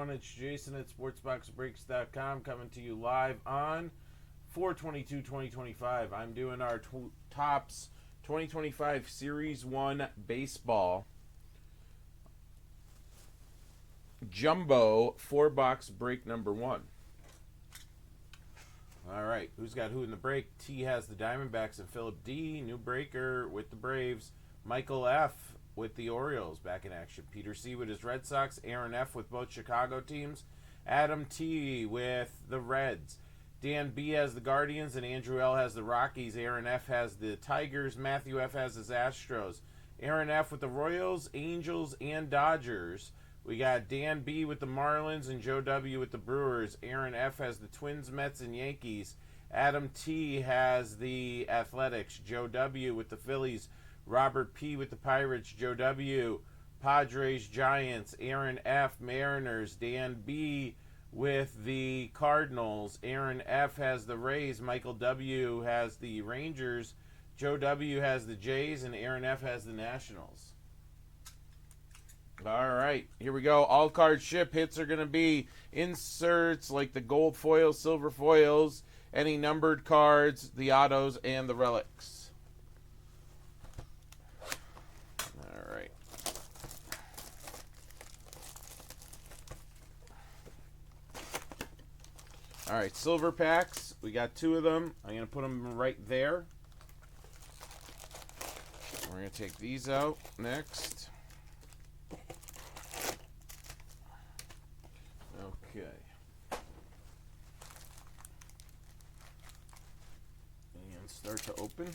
everyone. It's Jason at SportsBoxBreaks.com coming to you live on 4/22/2025. I'm doing our Topps 2025 Series 1 Baseball Jumbo 4-box break number 1. All right, who's got who in the break? T has the Diamondbacks and Philip D. New breaker with the Braves. Michael F. with the Orioles back in action. Peter C. with his Red Sox. Aaron F. with both Chicago teams. Adam T. with the Reds. Dan B. has the Guardians and Andrew L. has the Rockies. Aaron F. has the Tigers. Matthew F. has his Astros. Aaron F. with the Royals, Angels, and Dodgers. We got Dan B. with the Marlins and Joe W. with the Brewers. Aaron F. has the Twins, Mets, and Yankees. Adam T. has the Athletics. Joe W. with the Phillies. Robert P. with the Pirates. Joe W. Padres, Giants. Aaron F. Mariners. Dan B. with the Cardinals. Aaron F. has the Rays. Michael W. has the Rangers. Joe W. has the Jays. And Aaron F. has the Nationals. All right, here we go. All card ship hits are going to be inserts like the gold foils, silver foils, any numbered cards, the autos, and the relics. All right. All right, silver packs. We got 2 of them. I'm going to put them right there. We're going to take these out next. Okay. And start to open.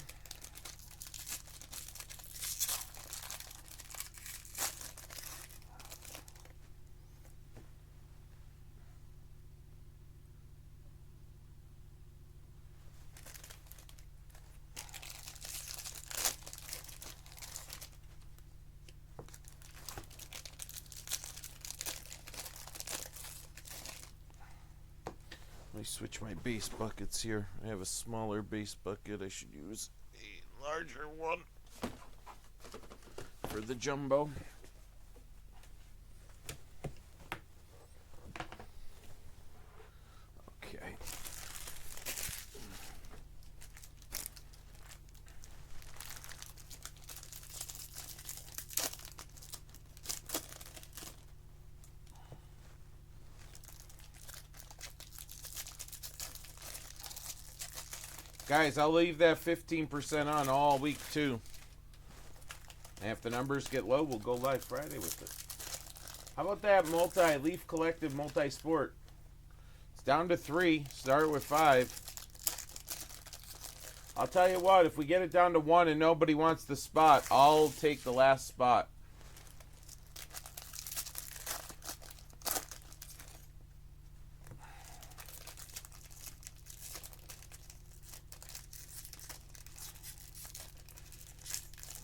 Let me switch my base buckets here. I have a smaller base bucket. I should use a larger one for the jumbo. Okay. Guys, I'll leave that 15% on all week, too. And if the numbers get low, we'll go live Friday with it. How about that multi-Leaf Collective multi-sport? It's down to 3. Start with 5. I'll tell you what, if we get it down to 1 and nobody wants the spot, I'll take the last spot.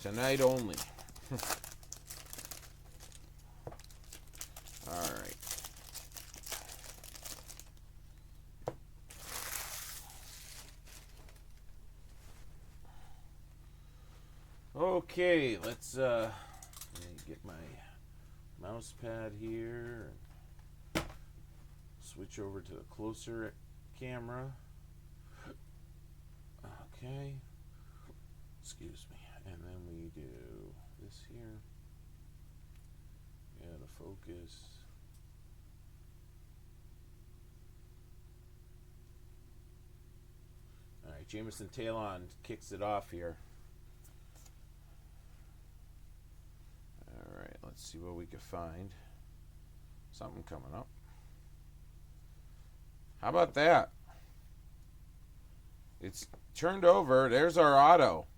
Tonight only. All right. Okay, let's get my mouse pad here. Switch over to the closer camera. Okay. Excuse me. And then we do this here. Yeah, the focus. All right, Jameson Talon kicks it off here. All right, let's see what we can find. Something coming up. How about that? It's turned over. There's our auto.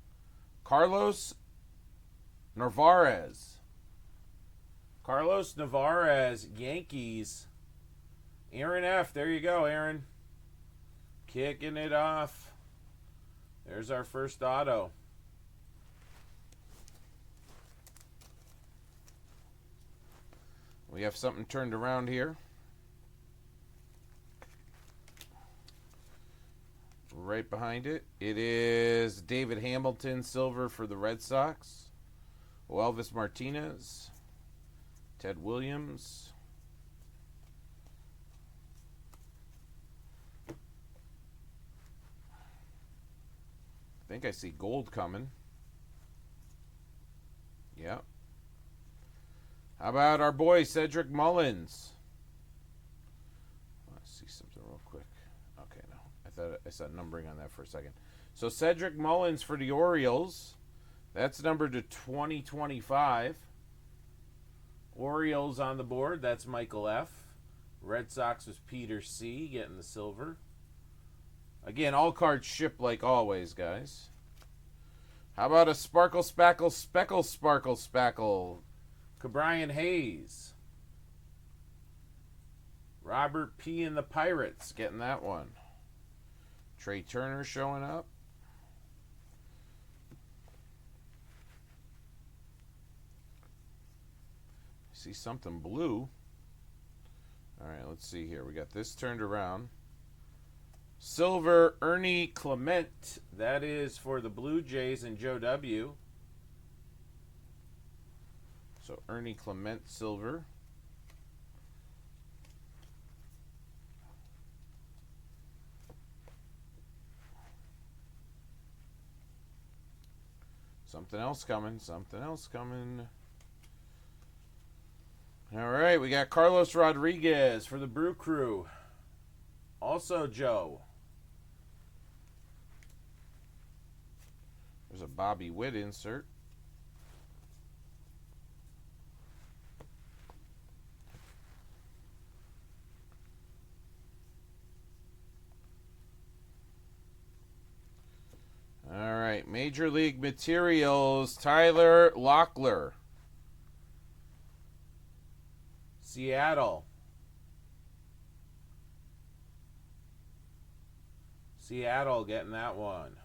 Carlos Narvaez. Carlos Narvaez, Yankees. Aaron F. There you go, Aaron. Kicking it off. There's our first auto. We have something turned around here. Right behind it, it is David Hamilton, silver for the Red Sox. Elvis Martinez, Ted Williams, think I see gold coming. Yep. How about our boy Cedric Mullins? Let's see something real quick. Okay, no. I thought I saw numbering on that for a second. So Cedric Mullins for the Orioles. That's numbered to 2025. Orioles on the board. That's Michael F. Red Sox was Peter C. getting the silver. Again, all cards ship like always, guys. How about a Sparkle, Spackle, Speckle, Sparkle, Spackle? Cabrian Hayes. Robert P. and the Pirates getting that one. Trey Turner showing up. See something blue. All right, let's see here. We got this turned around. Silver, Ernie Clement. That is for the Blue Jays and Joe W. So Ernie Clement, silver. Something else coming. Something else coming. All right, we got Carlos Rodriguez for the Brew Crew. Also Joe. There's a Bobby Witt insert. All right, Major League Materials, Tyler Locklear. Seattle. Seattle getting that one.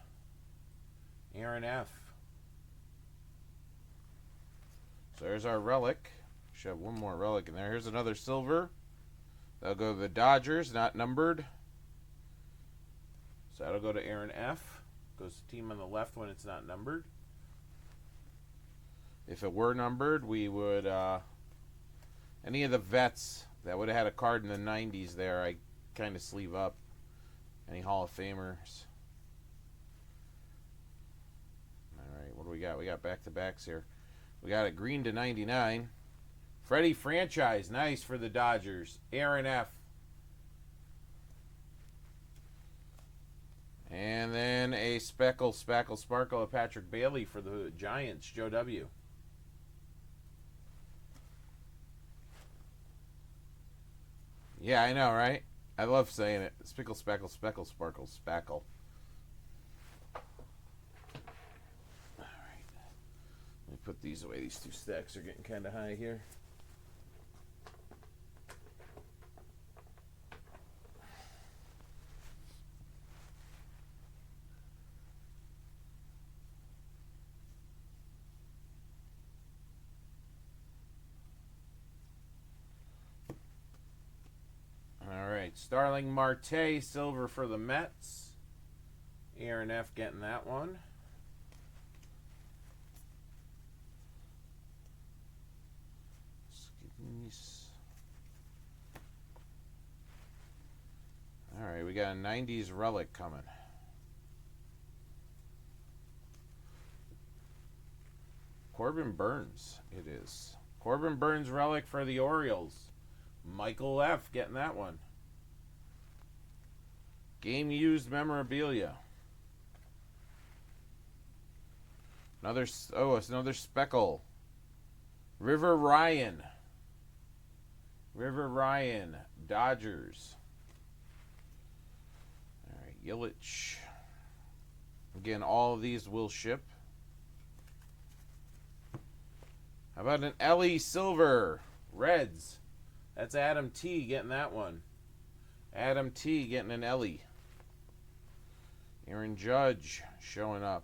Aaron F. So there's our relic. Should have one more relic in there. Here's another silver. That'll go to the Dodgers, not numbered. So that'll go to Aaron F. Goes to the team on the left when it's not numbered. If it were numbered, we would... any of the vets that would have had a card in the 90s there, I kind of sleeve up. Any Hall of Famers. All right, what do we got? We got back-to-backs here. We got a green to 99. Freddie Franchise, nice for the Dodgers. Aaron F. And then a Speckle, Spackle, Sparkle of Patrick Bailey for the Giants, Joe W. Yeah, I know, right? I love saying it. Spickle, Spackle, Speckle, Sparkle, Spackle. All right. Let me put these away. These two stacks are getting kind of high here. Starling Marte, silver for the Mets. Aaron F. getting that one. All right, we got a 90s relic coming. Corbin Burns, it is. Corbin Burns relic for the Orioles. Michael F. getting that one. Game used memorabilia. It's another Speckle. River Ryan. Dodgers. All right, Yelich. Again, all of these will ship. How about an Ellie Silver? Reds. That's Adam T. getting that one. Adam T. getting an Ellie. Aaron Judge showing up.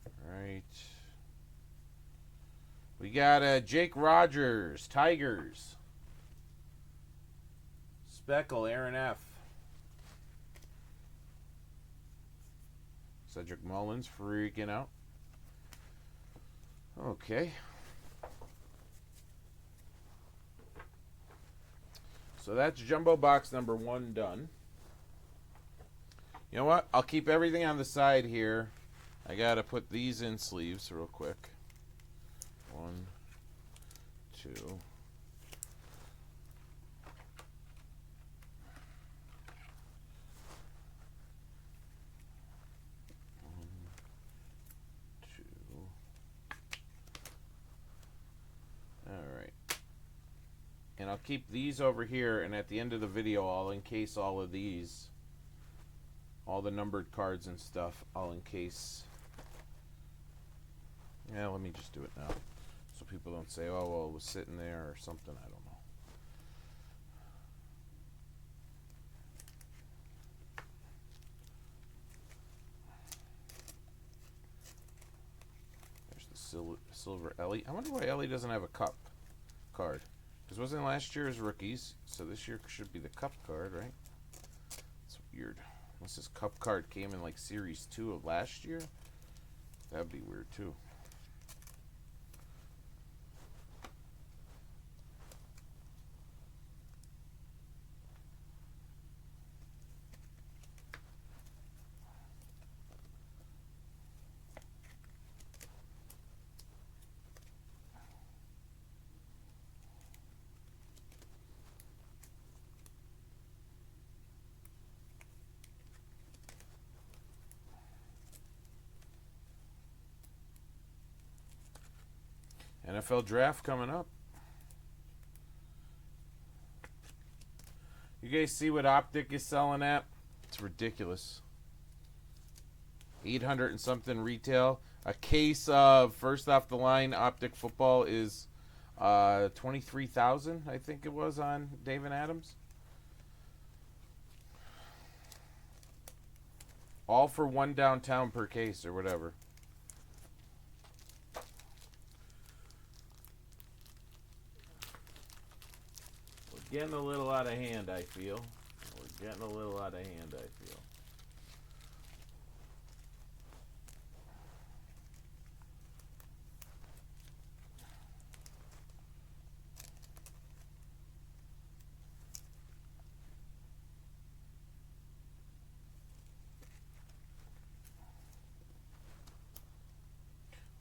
All right. We got Jake Rogers, Tigers. Speckle, Aaron F. Cedric Mullins freaking out. Okay. So that's jumbo box number 1 done. You know what? I'll keep everything on the side here. I got to put these in sleeves real quick. 1, 2. 2. All right. And I'll keep these over here, and at the end of the video, I'll encase all of these. All the numbered cards and stuff, I'll encase. Yeah, let me just do it now. So people don't say, oh, well, it was sitting there or something. I don't know. There's the silver Ellie. I wonder why Ellie doesn't have a cup card. Because wasn't last year's rookies, so this year should be the cup card, right? It's weird. Unless this cup card came in like Series 2 of last year. That'd be weird too. NFL draft coming up. You guys see what Optic is selling at? It's ridiculous. 800 and something retail. A case of first off the line Optic football is 23,000, I think it was on Dave and Adams. All for one downtown per case or whatever. Getting a little out of hand, I feel. We're getting a little out of hand, I feel.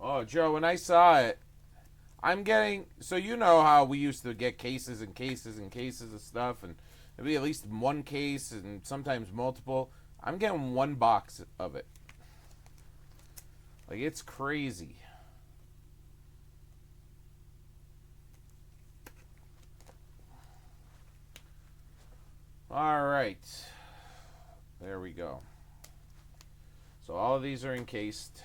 Oh, Joe, when I saw it, I'm getting, so you know how we used to get cases and cases and cases of stuff, and it'd be at least one case and sometimes multiple. I'm getting one box of it. Like, it's crazy. All right. There we go. So all of these are encased.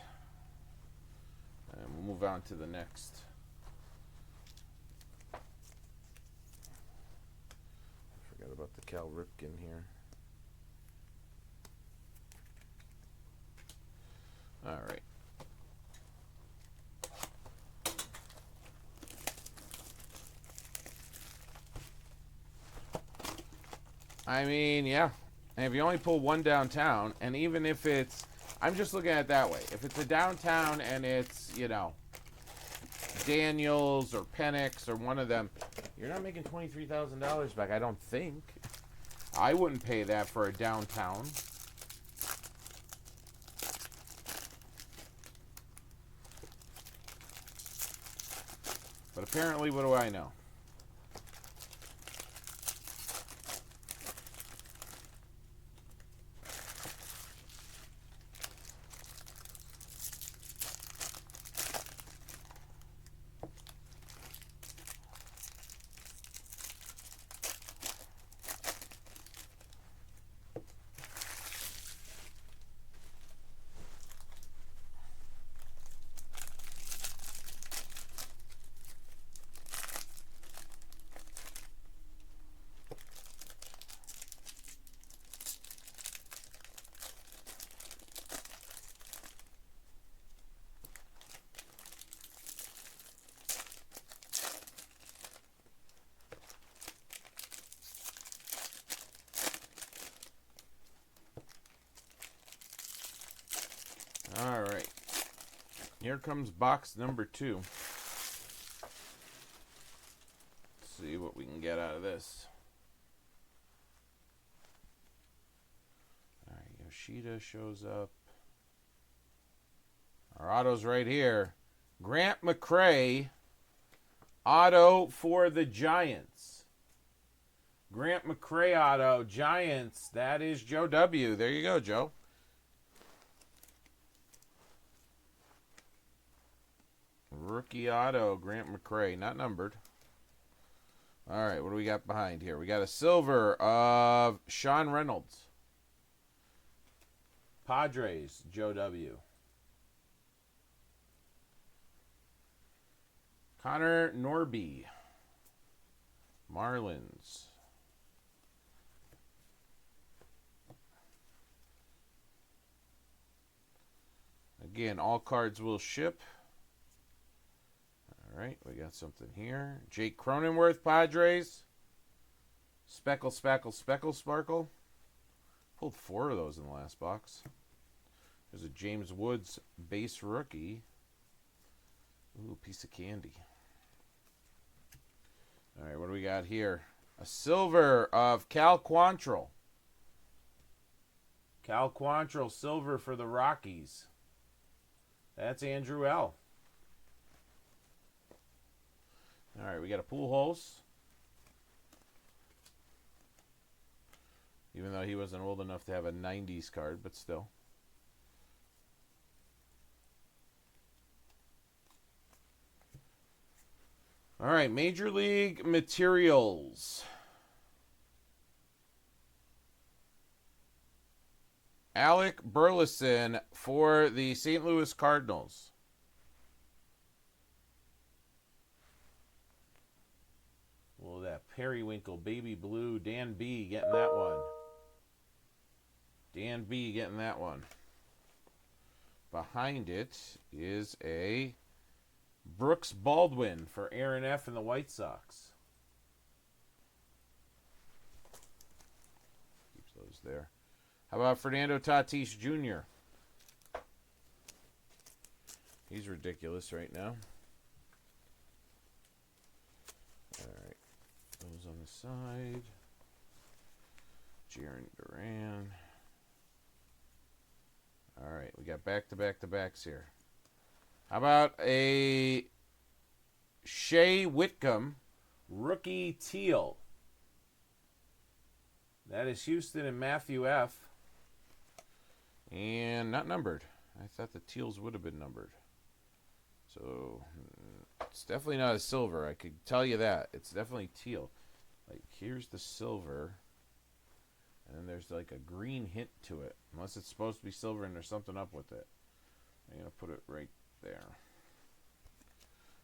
And we'll move on to the next. About the Cal Ripken here. All right. I mean, yeah. And if you only pull one downtown, and even if it's, I'm just looking at it that way. If it's a downtown and it's, you know, Daniels or Penix or one of them, you're not making $23,000 back, I don't think. I wouldn't pay that for a downtown. But apparently, what do I know? All right. Here comes box number 2. Let's see what we can get out of this. All right, Yoshida shows up. Our auto's right here. Grant McCray, auto for the Giants. Grant McCray auto, Giants. That is Joe W. There you go, Joe. Rookie auto, Grant McCray. Not numbered. All right, what do we got behind here? We got a silver of Sean Reynolds. Padres, Joe W. Connor Norby, Marlins. Again, all cards will ship. All right, we got something here. Jake Cronenworth, Padres. Speckle, Speckle, Speckle, Sparkle. Pulled 4 of those in the last box. There's a James Woods base rookie. Ooh, piece of candy. All right, what do we got here? A silver of Cal Quantrill. Cal Quantrill, silver for the Rockies. That's Andrew L. All right, we got a Pujols. Even though he wasn't old enough to have a 90s card, but still. All right, Major League Materials. Alec Burleson for the St. Louis Cardinals. Well, that periwinkle baby blue, Dan B getting that one. Dan B getting that one. Behind it is a Brooks Baldwin for Aaron F. and the White Sox. Keeps those there. How about Fernando Tatis Jr.? He's ridiculous right now. All right. Those on the side. Jarren Duran. All right. We got back-to-back-to-backs here. How about a Shea Whitcomb rookie teal? That is Houston and Matthew F. And not numbered. I thought the teals would have been numbered. So it's definitely not a silver. I could tell you that. It's definitely teal. Like, here's the silver. And then there's like a green hint to it. Unless it's supposed to be silver and there's something up with it. I'm going to put it right there.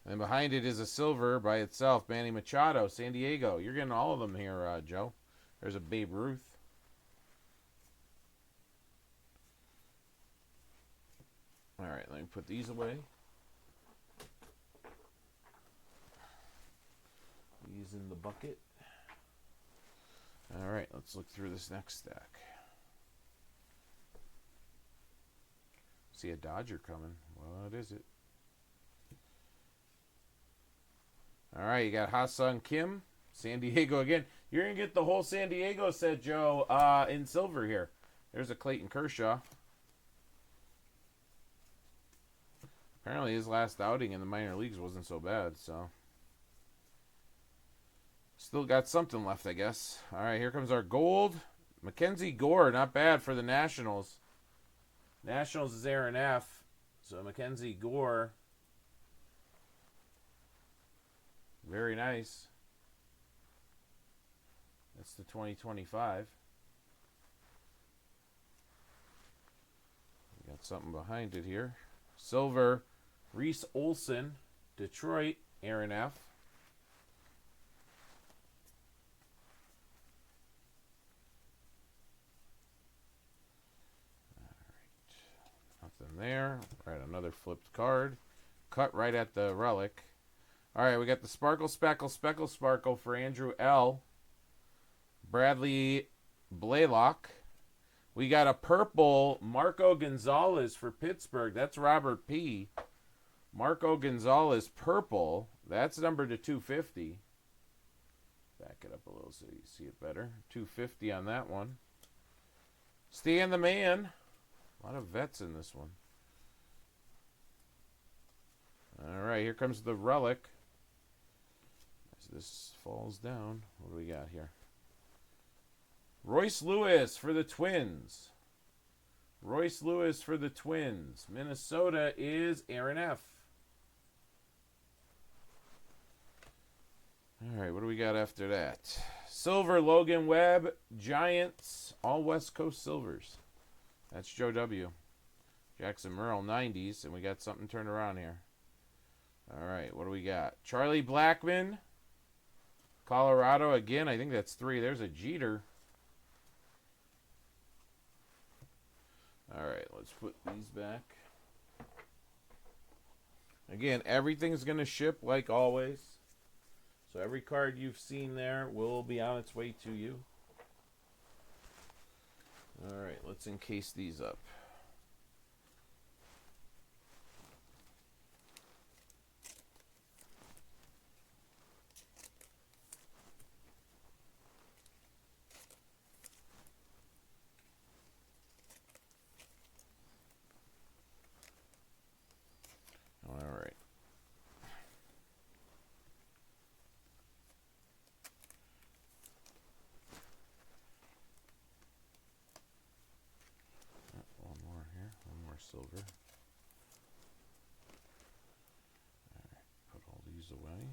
And behind it is a silver by itself. Manny Machado, San Diego. You're getting all of them here, Joe. There's a Babe Ruth. All right, let me put these away. These in the bucket. All right, let's look through this next stack. See a Dodger coming. What is it? All right, you got Ha-Sung Kim, San Diego again. You're going to get the whole San Diego set, Joe, in silver here. There's a Clayton Kershaw. Apparently his last outing in the minor leagues wasn't so bad, so. Still got something left, I guess. All right, here comes our gold. Mackenzie Gore, not bad for the Nationals. Nationals is Aaron F. So Mackenzie Gore. Very nice. That's the 2025. We got something behind it here. Silver, Reese Olson, Detroit, Aaron F. Nothing there. All right, another flipped card. Cut right at the relic. All right, we got the Sparkle, Speckle, Speckle, Sparkle for Andrew L. Bradley Blaylock. We got a purple Marco Gonzalez for Pittsburgh. That's Robert P. Marco Gonzalez purple. That's numbered to 250. Back it up a little so you see it better. 250 on that one. Stan the Man. A lot of vets in this one. All right, here comes the relic. As this falls down, what do we got here? Royce Lewis for the Twins. Royce Lewis for the Twins. Minnesota is Aaron F. All right, what do we got after that? Silver, Logan Webb, Giants, all West Coast Silvers. That's Joe W. Jackson Merrill, 90s, and we got something turned around here. All right, what do we got? Charlie Blackmon, Colorado again. I think that's 3. There's a Jeter. All right, let's put these back. Again, everything's going to ship like always. So every card you've seen there will be on its way to you. All right, let's encase these up. All right. One more here. One more silver. All right. Put all these away.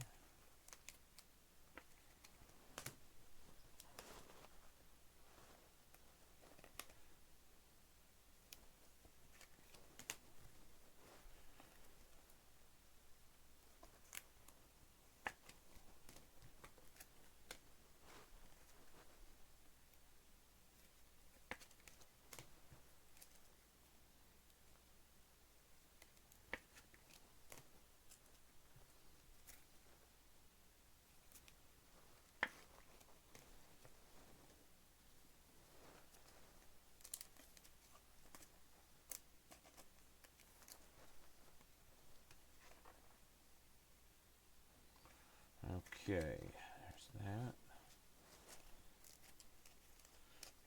Okay, there's that.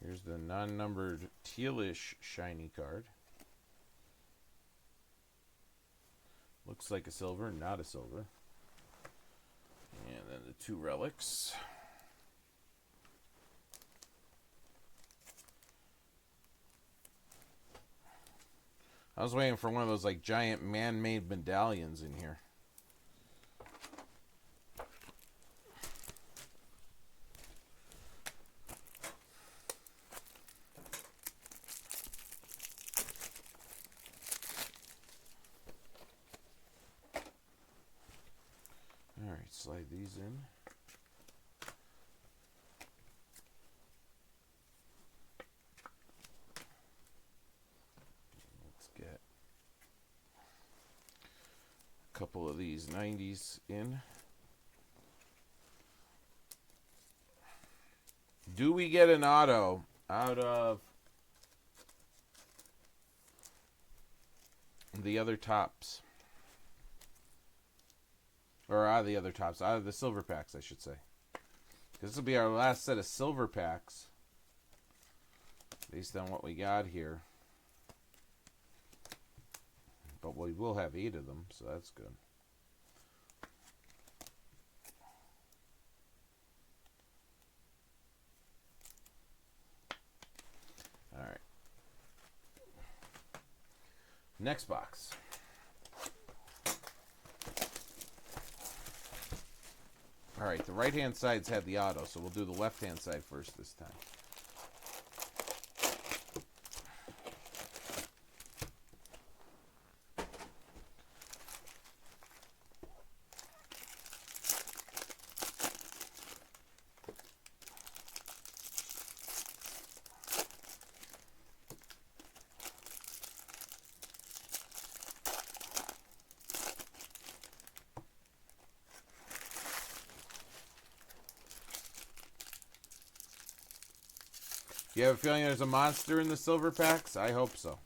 Here's the non-numbered tealish shiny card. Looks like a silver, not a silver. And then the 2 relics. I was waiting for one of those like giant man-made medallions in here. All right, slide these in. Let's get a couple of these 90s in. Do we get an auto out of the other tops? Or out of the other tops, out of the silver packs, I should say. This will be our last set of silver packs, based on what we got here. But we will have 8 of them, so that's good. All right. Next box. All right, the right-hand side's had the auto, so we'll do the left-hand side first this time. Do you have a feeling there's a monster in the silver packs? I hope so.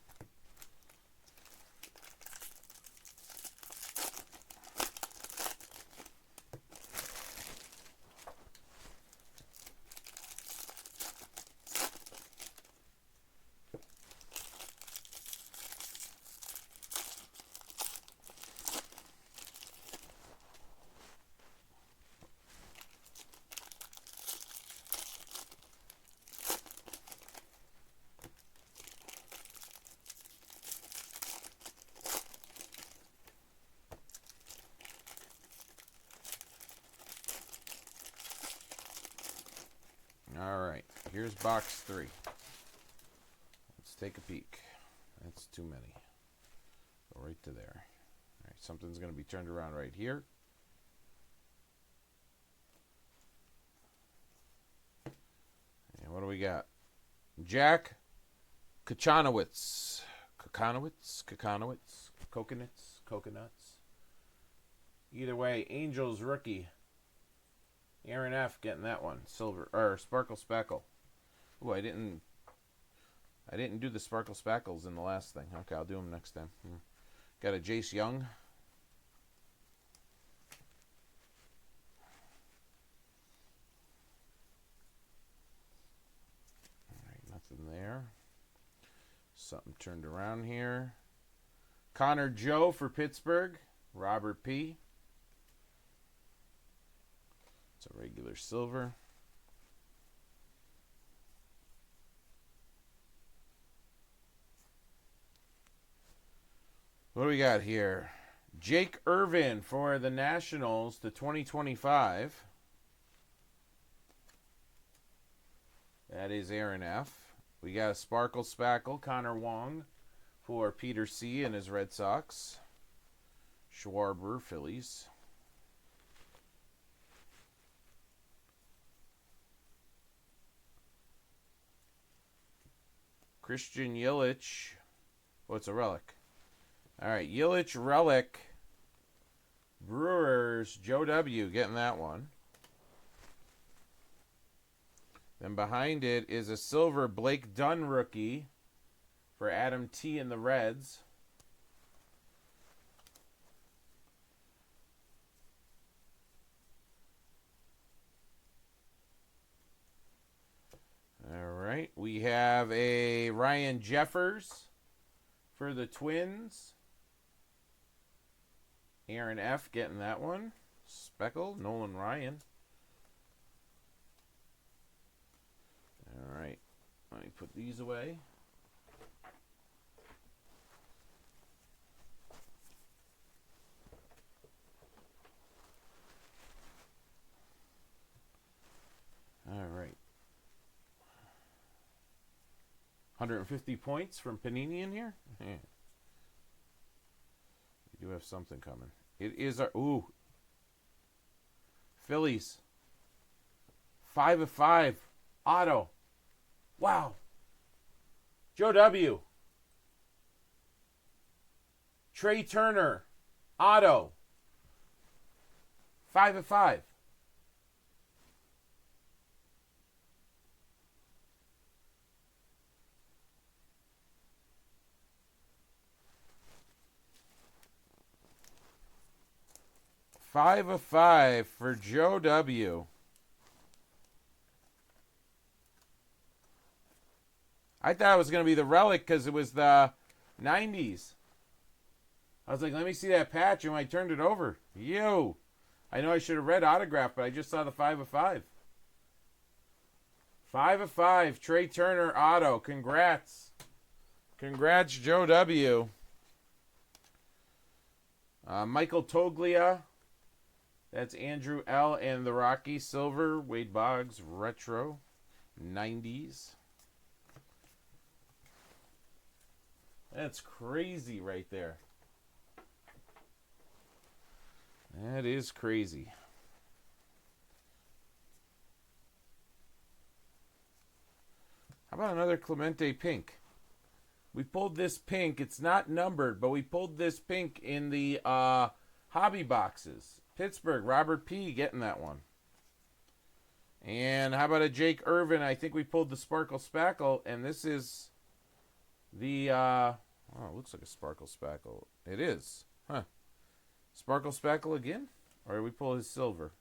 All right, here's box 3. Let's take a peek. That's too many. Go right to there. All right, something's going to be turned around right here. And what do we got? Jack Kachanowicz. Coconuts. Either way, Angels rookie. Aaron F. getting that one. Silver or Sparkle Spackle. Oh, I didn't do the Sparkle Spackles in the last thing. Okay, I'll do them next time. Got a Jace Young. All right, nothing there. Something turned around here. Connor Joe for Pittsburgh. Robert P. It's a regular silver. What do we got here? Jake Irvin for the Nationals to 2025. That is Aaron F. We got a Sparkle Spackle, Connor Wong for Peter C. and his Red Sox. Schwarber, Phillies. Christian Yelich. Oh, it's a relic. All right, Yelich relic. Brewers, Joe W. getting that one. Then behind it is a silver Blake Dunn rookie for Adam T. and the Reds. All right, we have a Ryan Jeffers for the Twins. Aaron F. getting that one. Speckle, Nolan Ryan. All right, let me put these away. All right. 150 points from Panini in here? Yeah. We do have something coming. It is our... Ooh. Phillies. 5 of 5. Auto. Wow. Joe W. Trey Turner. Auto. 5 of 5. Five of 5 for Joe W. I thought it was going to be the relic because it was the 90s. I was like, let me see that patch, and when I turned it over, I know I should have read autograph, but I just saw the 5 of 5. 5 of 5, Trey Turner auto. Congrats. Congrats, Joe W. Michael Toglia. That's Andrew L. and the Rocky silver. Wade Boggs retro. 90s. That's crazy right there. That is crazy. How about another Clemente pink? We pulled this pink. It's not numbered, but we pulled this pink in the hobby boxes. Pittsburgh, Robert P. getting that one. And how about a Jake Irvin? I think we pulled the Sparkle Spackle, and this is the, oh, it looks like a Sparkle Spackle. It is. Huh. Sparkle Spackle again? Or did we pull his silver?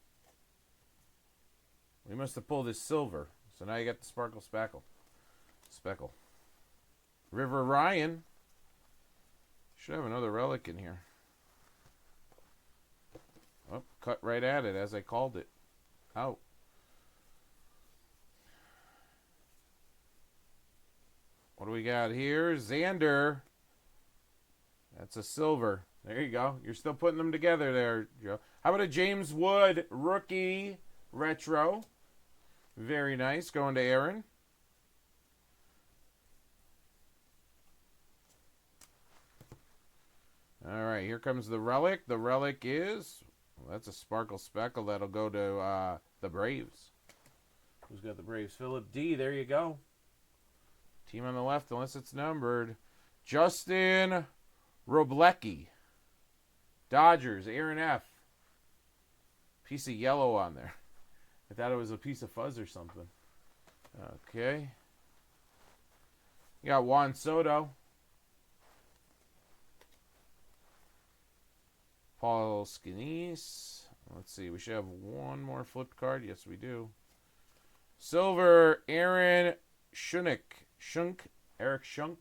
We must have pulled his silver. So now you got the Sparkle Spackle. Speckle. River Ryan. Should have another relic in here. Oh, cut right at it as I called it. Out. What do we got here? Xander. That's a silver. There you go. You're still putting them together there, Joe. How about a James Wood rookie retro Very nice. Going to Aaron. All right, here comes the relic. The relic is, well, that's a sparkle speckle. That'll go to the Braves. Who's got the Braves? Philip D. There you go. Team on the left, unless it's numbered. Justin Roblecki. Dodgers, Aaron F. Piece of yellow on there. I thought it was a piece of fuzz or something. Okay. You got Juan Soto. Paul Skenes. Let's see. We should have one more flipped card. Yes, we do. Silver, Aaron Shunk. Eric Shunk.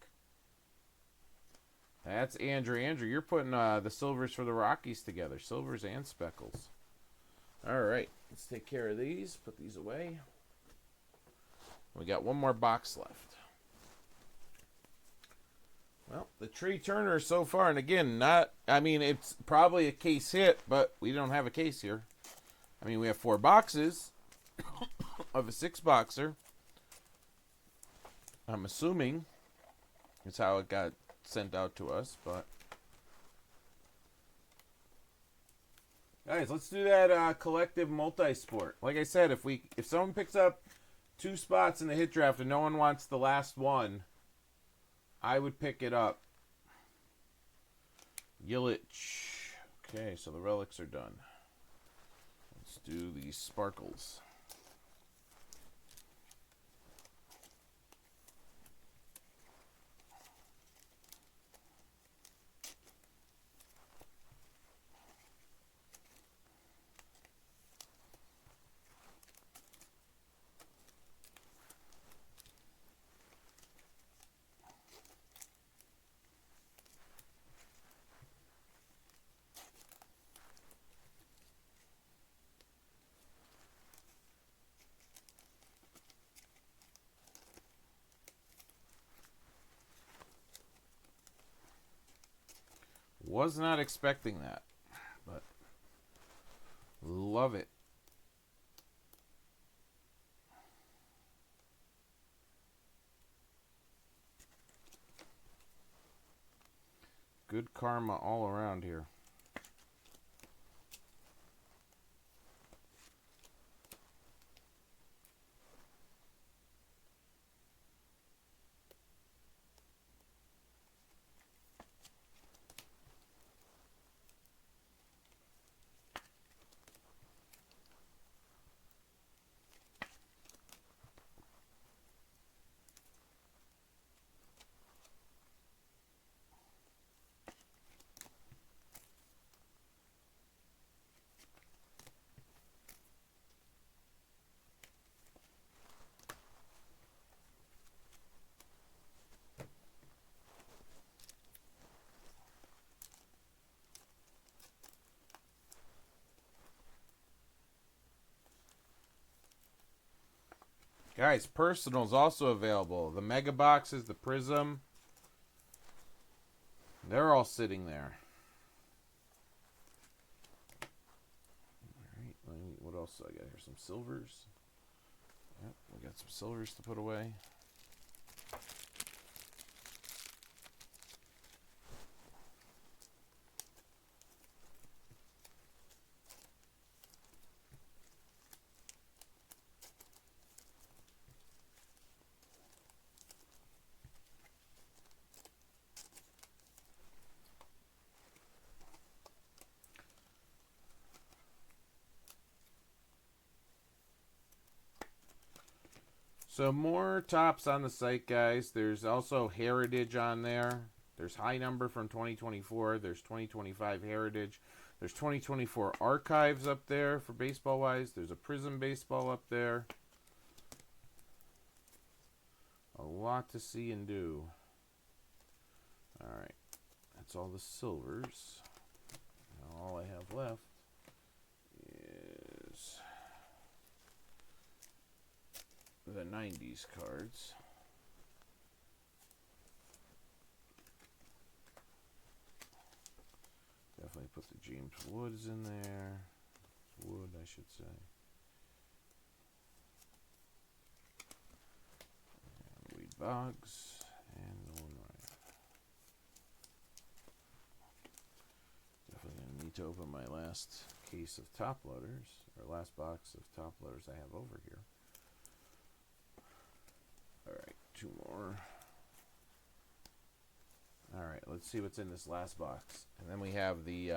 That's Andrew. Andrew, you're putting the silvers for the Rockies together. Silvers and speckles. All right. Let's take care of these. Put these away. We got one more box left. Well, the Trey Turner so far, and again, it's probably a case hit, but we don't have a case here. I mean, we have 4 boxes of a 6-boxer. I'm assuming it's how it got sent out to us, but guys, let's do that collective multi-sport. Like I said, if someone picks up 2 spots in the hit draft and no one wants the last one, I would pick it up. Yelich. Okay, so the relics are done. Let's do these sparkles. Was not expecting that, but love it. Good karma all around here. Guys, personals also available. The mega boxes, the prism, they're all sitting there. All right, what else do I got here? Some silvers. Yep, we got some silvers to put away. So more tops on the site, guys. There's also Heritage on there. There's High Number from 2024. There's 2025 Heritage. There's 2024 Archives up there for baseball-wise. There's a Prism Baseball up there. A lot to see and do. All right. That's all the silvers. Now all I have left is the 90s cards. Definitely put the James Woods in there. Wood, I should say. Boggs and Nolan Ryan. Definitely going to need to open my last case of top loaders, or last box of top loaders I have over here. All right, 2 more. All right, let's see what's in this last box. And then we have the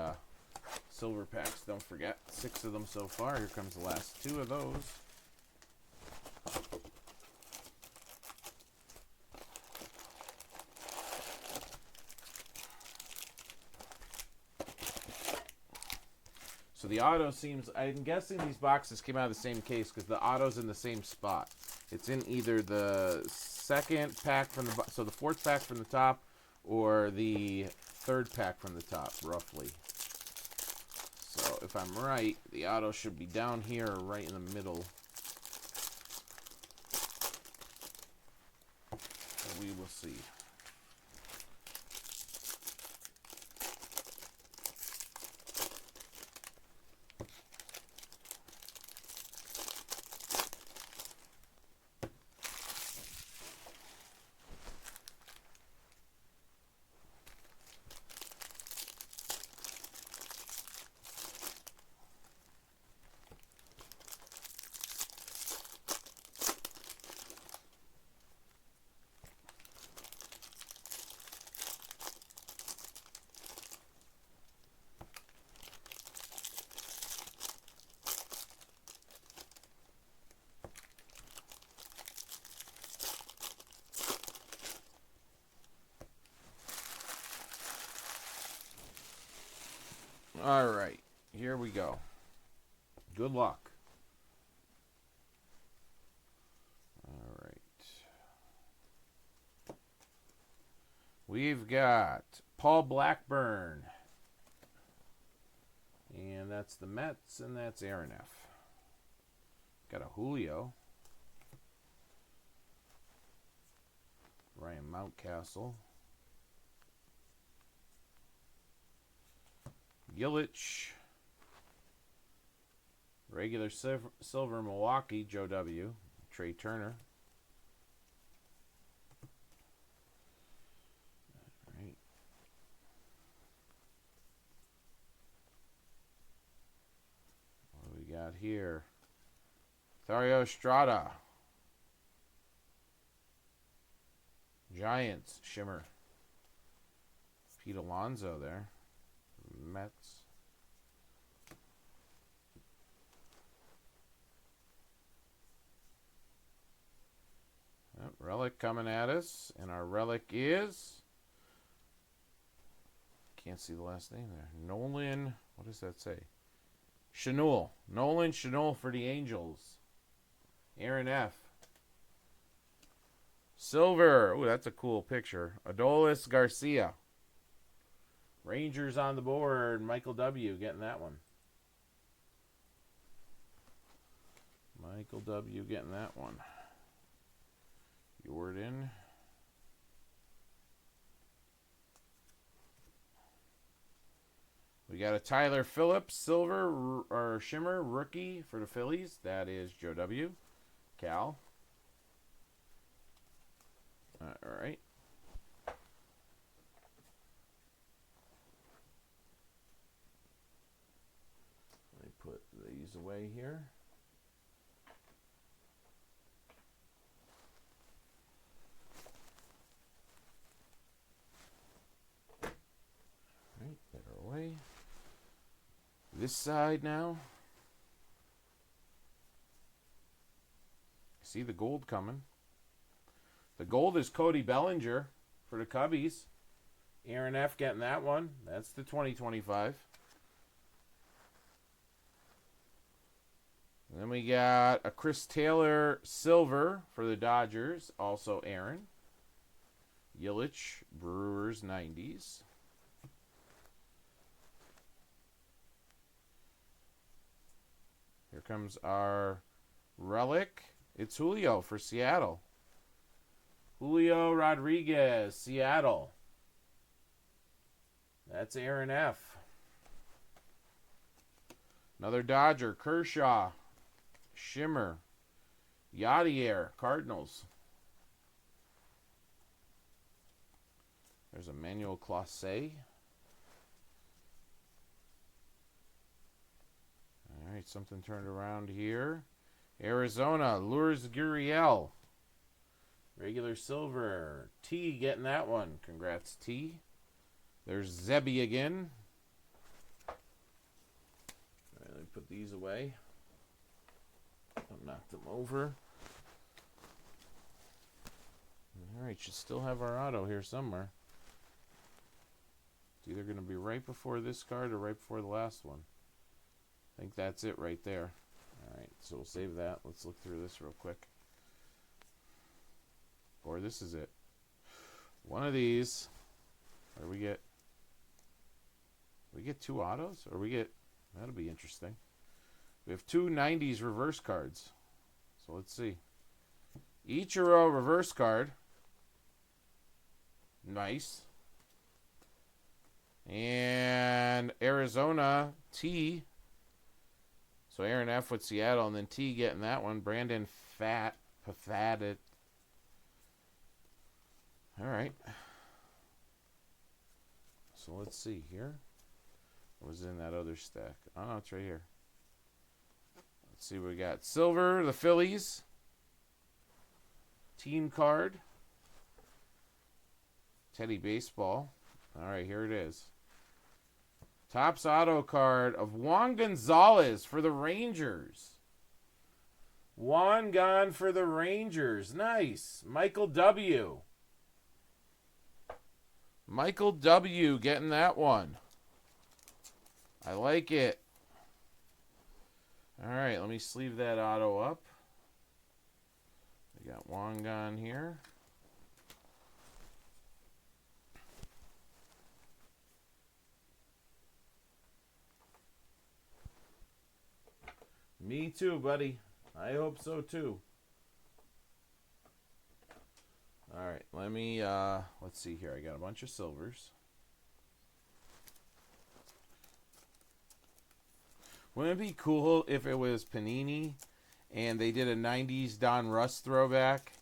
silver packs. Don't forget, 6 of them so far. Here comes the last 2 of those. So the auto seems, I'm guessing these boxes came out of the same case because the auto's in the same spot. It's in either the second pack from the, so the 4th pack from the top, or the 3rd pack from the top, roughly. So if I'm right, the auto should be down here or right in the middle. We will see. All right, here we go. Good luck. All right. We've got Paul Blackburn. And that's the Mets, and that's Aaron F. Got a Julio. Ryan Mountcastle. Yelich. Regular silver Milwaukee, Joe W. Trey Turner. All right. What do we got here? Thairo Estrada. Giants, Shimmer. Pete Alonso there. Mets. Yep, relic coming at us. And our relic is... Can't see the last name there. Nolan... What does that say? Chenul. Nolan Chenul for the Angels. Aaron F. Silver. Ooh, that's a cool picture. Adolis Garcia. Rangers on the board. Michael W. getting that one. Michael W. getting that one. Jordan. We got a Tyler Phillips, silver or shimmer rookie for the Phillies. That is Joe W. Cal. All right. Let me put these away here. All right, put her away. This side now. See the gold coming. The gold is Cody Bellinger for the Cubbies. Aaron F. getting that one. That's the 2025. And then we got a Chris Taylor silver for the Dodgers. Also Aaron. Yelich, Brewers 90s. Here comes our relic. It's Julio for Seattle. Julio Rodriguez, Seattle. That's Aaron F. Another Dodger, Kershaw, Shimmer, Yadier, Cardinals. There's Emmanuel Classe. All right, something turned around here. Arizona, Lourdes Gurriel. Regular silver. T getting that one. Congrats, T. There's Zebby again. All right, let me put these away. I'll knock them over. All right, should still have our auto here somewhere. It's either going to be right before this card or right before the last one. I think that's it right there. All right, so we'll save that. Let's look through this real quick. Or this is it. One of these. Or we get 2 autos? Or we get... That'll be interesting. We have 2 90s reverse cards. So let's see. Ichiro reverse card. Nice. And Arizona T. So Aaron F with Seattle, and then T getting that one. Brandon Pafadet. All right. So let's see here. What was in that other stack? Oh, no, it's right here. Let's see what we got. Silver, the Phillies. Team card. Teddy Baseball. All right, here it is. Topps auto card of Juan Gonzalez for the Rangers. Juan gone for the Rangers. Nice. Michael W. Michael W. getting that one. I like it. All right, let me sleeve that auto up. We got Juan gone here. Me too, buddy. I hope so too. All right, let me let's see here. I got a bunch of silvers. Wouldn't it be cool if it was Panini and they did a 90s Don Russ throwback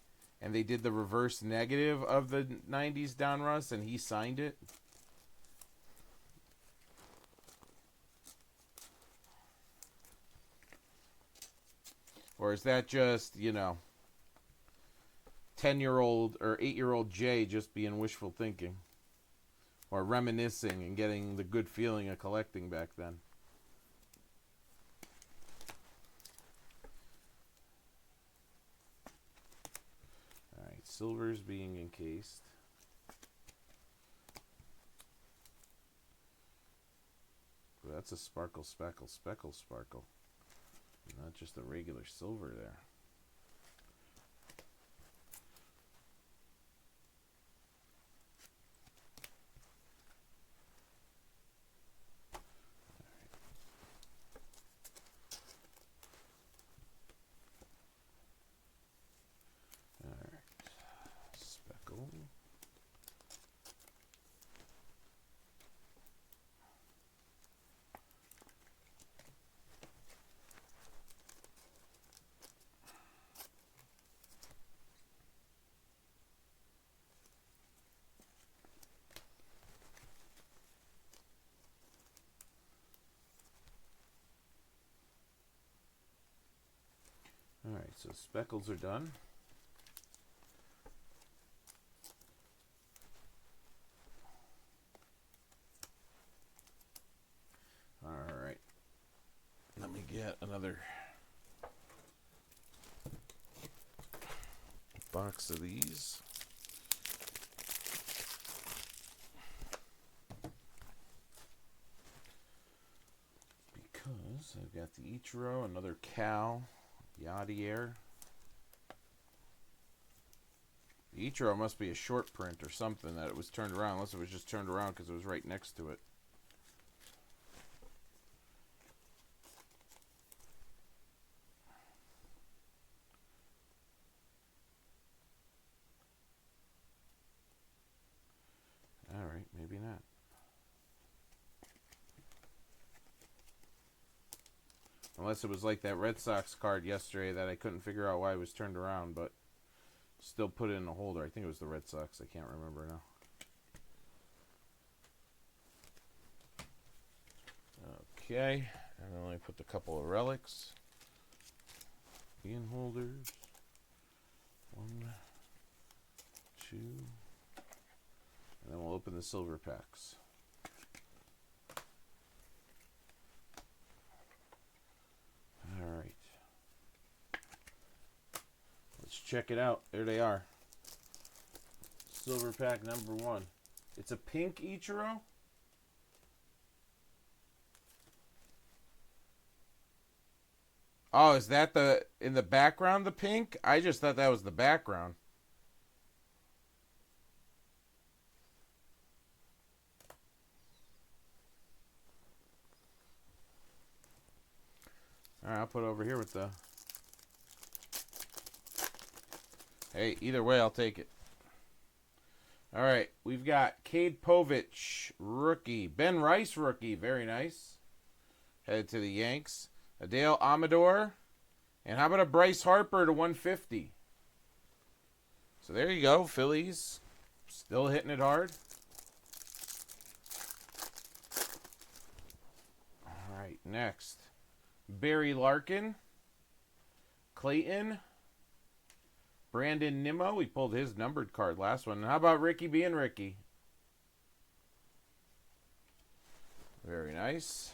and they did the reverse negative of the 90s Don Russ and he signed it? Or is that just, 10-year-old or 8-year-old Jay just being wishful thinking? Or reminiscing and getting the good feeling of collecting back then? Alright, silver's being encased. Ooh, that's a sparkle, speckle, speckle, sparkle. Not just a regular silver there. All right. Speckle. Alright, so speckles are done. Alright. Let me get another box of these. Because I've got the Ichiro, another Cal. Yadier. The Ichiro must be a short print or something that it was turned around, unless it was just turned around because it was right next to it. Alright, maybe not. Unless it was like that Red Sox card yesterday that I couldn't figure out why it was turned around, but still put it in the holder. I think it was the Red Sox. I can't remember now. Okay, and then I put the couple of relics. Bean holders. 1, 2. And then we'll open the silver packs. All right. Let's check it out. There they are. Silver pack number 1. It's a pink Ichiro. Oh, is that in the background, the pink? I just thought that was the background. All right, I'll put it over here with the... Hey, either way, I'll take it. All right, we've got Cade Povich, rookie. Ben Rice, rookie. Very nice. Headed to the Yanks. Adale Amador. And how about a Bryce Harper to 150? So there you go, Phillies. Still hitting it hard. All right, next. Barry Larkin. Clayton. Brandon Nimmo. We pulled his numbered card last one. How about Ricky being Ricky? Very nice.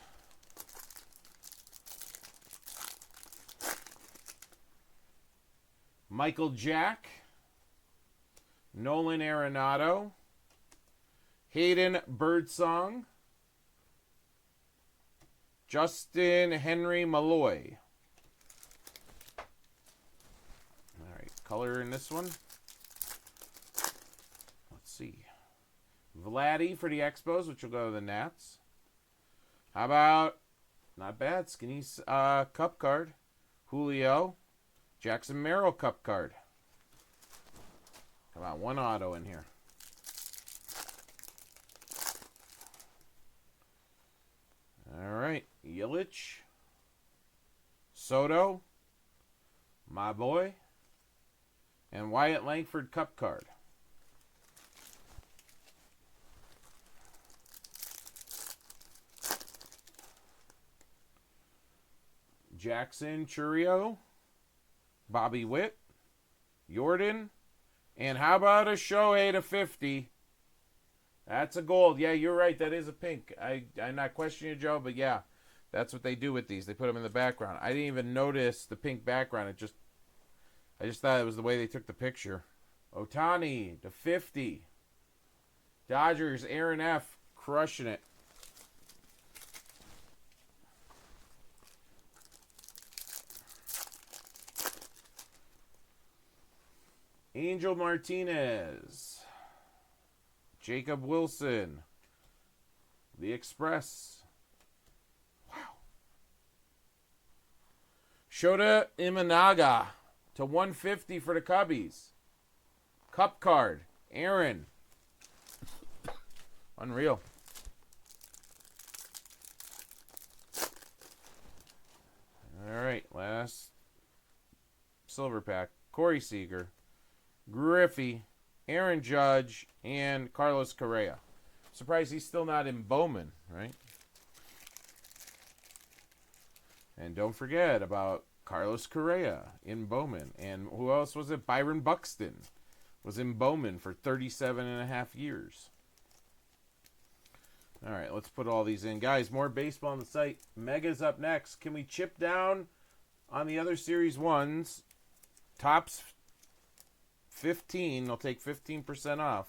Michael Jack. Nolan Arenado. Hayden Birdsong. Justin Henry Malloy. All right, color in this one. Let's see. Vladdy for the Expos, which will go to the Nats. How about, not bad, skinny cup card. Julio. Jackson Merrill cup card. Come on, one auto in here. All right, Yelich, Soto, my boy, and Wyatt Langford cup card. Jackson Churio, Bobby Witt, Jordan, and how about a Shohei to 50? That's a gold. Yeah, you're right. That is a pink. I'm not questioning you, Joe, but yeah, that's what they do with these. They put them in the background. I didn't even notice the pink background. I just thought it was the way they took the picture. Ohtani to 50. Dodgers, Aaron F. crushing it. Angel Martinez. Jacob Wilson. The Express. Wow. Shota Imanaga to 150 for the Cubbies. Cup card. Aaron. Unreal. All right, last silver pack. Corey Seager. Griffey, Aaron Judge, and Carlos Correa. Surprised he's still not in Bowman, right? And don't forget about Carlos Correa in Bowman. And who else was it? Byron Buxton was in Bowman for 37 and a half years. All right, let's put all these in. Guys, more baseball on the site. Mega's up next. Can we chip down on the other Series 1s? Tops 15, they'll take 15% off.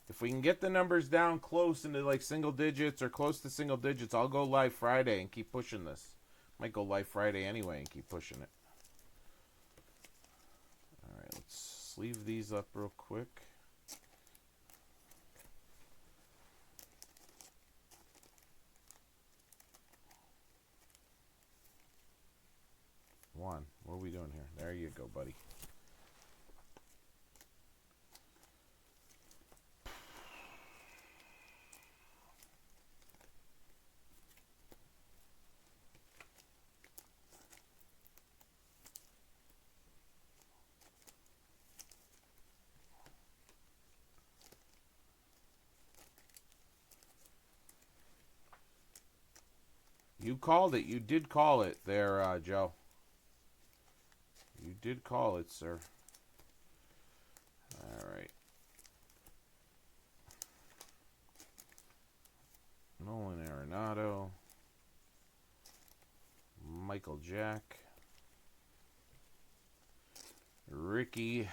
If we can get the numbers down close into like single digits or close to single digits, I'll go live Friday and keep pushing this. Might go live Friday anyway and keep pushing it. All right, let's sleeve these up real quick. One. What are we doing here? There you go, buddy. You called it. You did call it there, Joe. You did call it, sir. All right. Nolan Arenado. Michael Jack. Ricky.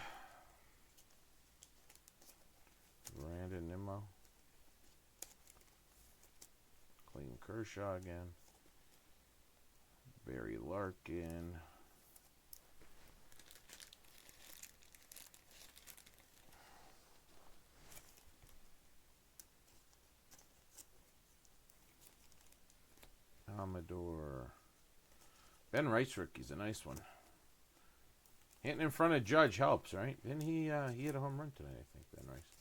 Brandon Nimmo. Clayton Kershaw again. Barry Larkin. Amador. Ben Rice rookie's a nice one. Hitting in front of Judge helps, right? Didn't he hit a home run tonight, I think, Ben Rice.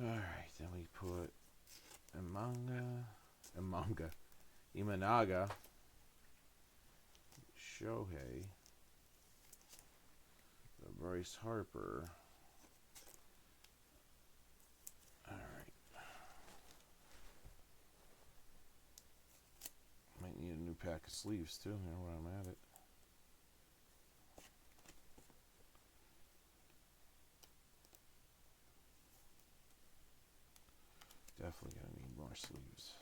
Alright, then we put Imanaga, Shohei, Bryce Harper. Alright. Might need a new pack of sleeves too, here when I'm at it. Definitely gonna need more sleeves.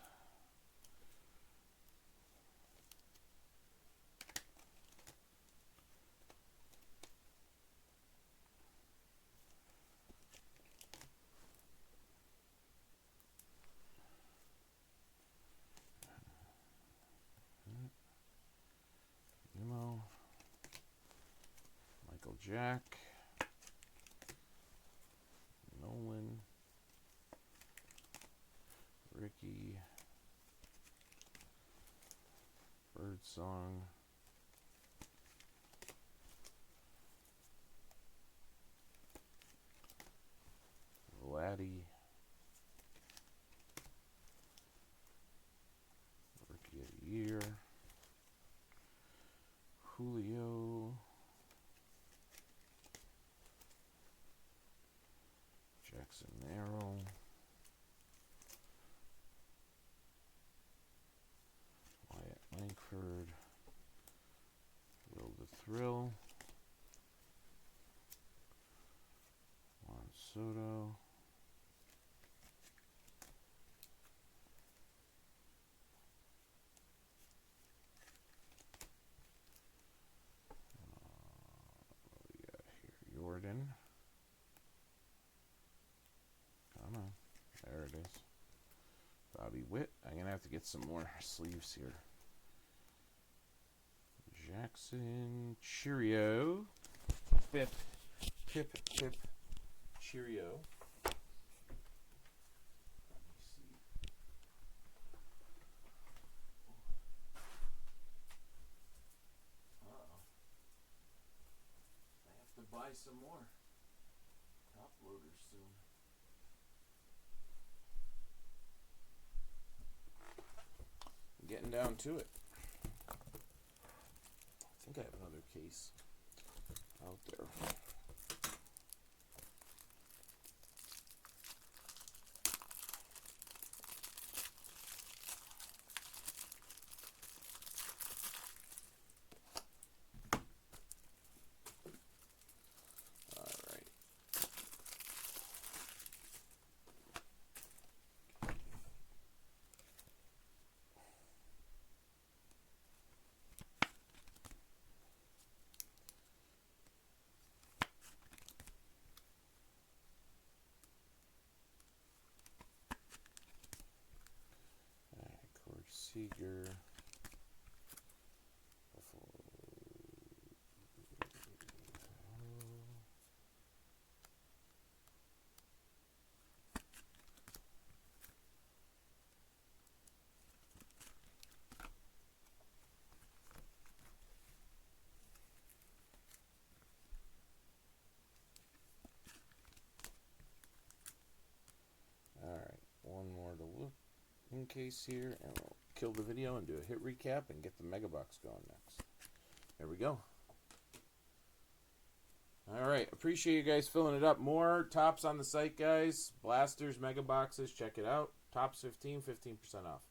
Nemo, Michael Jack, Nolan, Ricky, Birdsong, Vladdy, Rookie of the Year, Julio, Jackson Merrill, Wyatt Langford, Will the Thrill, Juan Soto, what do we got here? Jordan. Come on. There it is. Bobby Witt. I'm going to have to get some more sleeves here. Jackson. Cheerio. Pip. Cheerio. Buy some more top loaders soon. Getting down to it. I think I have another case out there. Seager, all right, one more to look in case here, and we'll kill the video and do a hit recap and get the mega box going next. There we go. All right, appreciate you guys filling it up. More tops on the site, guys. Blasters, mega boxes, check it out. Tops 15% off.